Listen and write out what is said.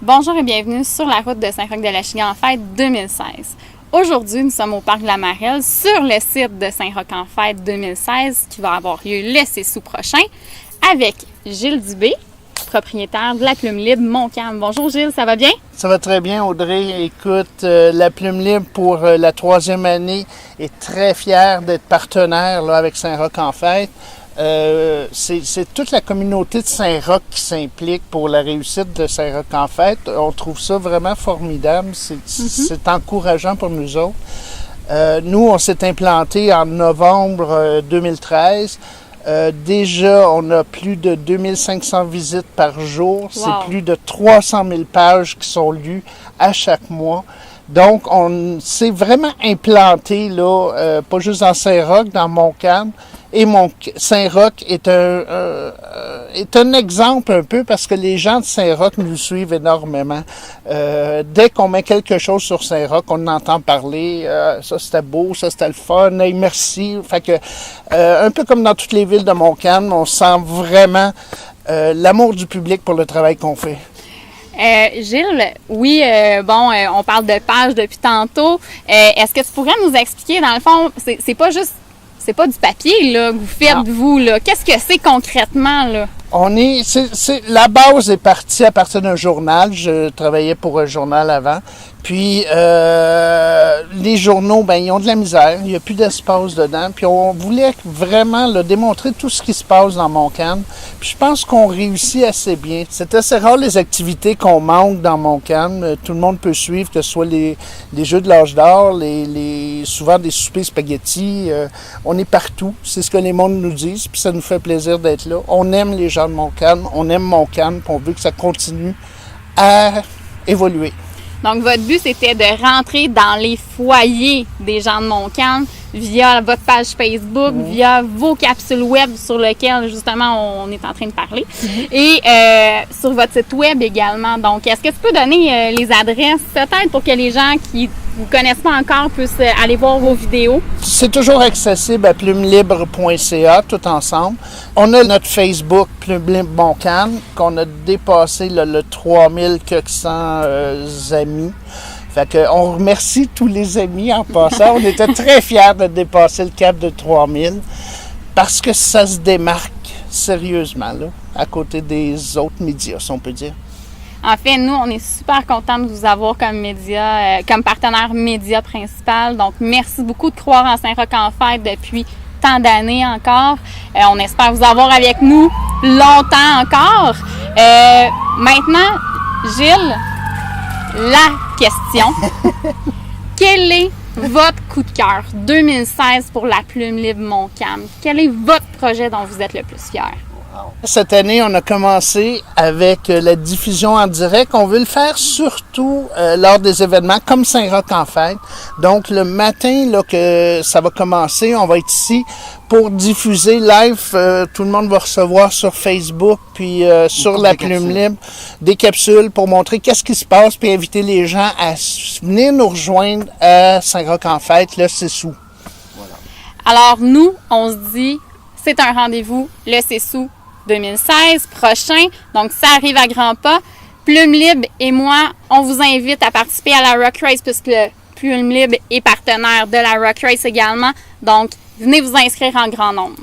Bonjour et bienvenue sur la route de Saint-Roch-de-Lachiguan en fête 2016. Aujourd'hui, nous sommes au Parc de la Marelle sur le site de Saint-Roch en fête 2016 qui va avoir lieu le 6 août prochain avec Gilles Dubé, propriétaire de la Plume Libre Montcalm. Bonjour Gilles, ça va bien? Ça va très bien Audrey. Écoute, la Plume Libre pour la 3e année est très fière d'être partenaire là, avec Saint-Roch en fête. C'est toute la communauté de Saint-Roch qui s'implique pour la réussite de Saint-Roch en fête. On trouve ça vraiment formidable. C'est encourageant pour nous autres. Nous, on s'est implanté en novembre 2013. Déjà, on a plus de 2500 visites par jour. Wow. C'est plus de 300 000 pages qui sont lues à chaque mois. Donc, on s'est vraiment implanté, là, pas juste dans Saint-Roch, dans Montcalm. Et Saint-Roch est un exemple un peu parce que les gens de Saint-Roch nous suivent énormément. Dès qu'on met quelque chose sur Saint-Roch, on entend parler, ça c'était beau, ça c'était le fun, hey, merci. Fait que, un peu comme dans toutes les villes de Montcalm, on sent vraiment l'amour du public pour le travail qu'on fait. Gilles, oui, on parle de pages depuis tantôt. Est-ce que tu pourrais nous expliquer, dans le fond, c'est pas du papier là, que vous faites, vous, là. Qu'est-ce que c'est concrètement, là? La base est partie à partir d'un journal. Je travaillais pour un journal avant. Puis, les journaux, ils ont de la misère. Il n'y a plus d'espace dedans. Puis, on voulait vraiment démontrer tout ce qui se passe dans Montcalm. Puis, je pense qu'on réussit assez bien. C'est assez rare les activités qu'on manque dans Montcalm. Tout le monde peut suivre, que ce soit les Jeux de l'âge d'or, souvent des soupers spaghettis. On est partout. C'est ce que les mondes nous disent. Puis, ça nous fait plaisir d'être là. On aime les gens de Montcalm. On aime Montcalm. Puis, on veut que ça continue à évoluer. Donc, votre but, c'était de rentrer dans les foyers des gens de Montcalm via votre page Facebook, via vos capsules web sur lesquelles, justement, on est en train de parler, et sur votre site web également. Donc, est-ce que tu peux donner les adresses, peut-être, pour que les gens qui ne vous connaissent pas encore puissent aller voir vos vidéos? C'est toujours accessible à plumelibre.ca, tout ensemble. On a notre Facebook, Plume Libre Montcalm, qu'on a dépassé le 3400 amis. Fait que on remercie tous les amis en passant. On était très fiers de dépasser le cap de 3000 parce que ça se démarque sérieusement là, à côté des autres médias, si on peut dire. En fait, nous, on est super contents de vous avoir comme média, comme partenaire média principal. Donc, merci beaucoup de croire en Saint-Roch en fête depuis tant d'années encore. On espère vous avoir avec nous longtemps encore. Maintenant, Gilles, la question. Quel est votre coup de cœur 2016 pour la Plume Libre Montcalm? Quel est votre projet dont vous êtes le plus fier? Cette année, on a commencé avec la diffusion en direct. On veut le faire surtout lors des événements comme Saint-Roch en fête. Donc, le matin là, que ça va commencer, on va être ici pour diffuser live. Tout le monde va recevoir sur Facebook puis sur la Plume Libre des capsules pour montrer qu'est-ce qui se passe puis inviter les gens à venir nous rejoindre à Saint-Roch en fête le 6 août. Voilà. Alors, nous, on se dit, c'est un rendez-vous le 6 août 2016 prochain, donc ça arrive à grands pas. Plume Libre et moi, on vous invite à participer à la Rock Race puisque Plume Libre est partenaire de la Rock Race également. Donc, venez vous inscrire en grand nombre.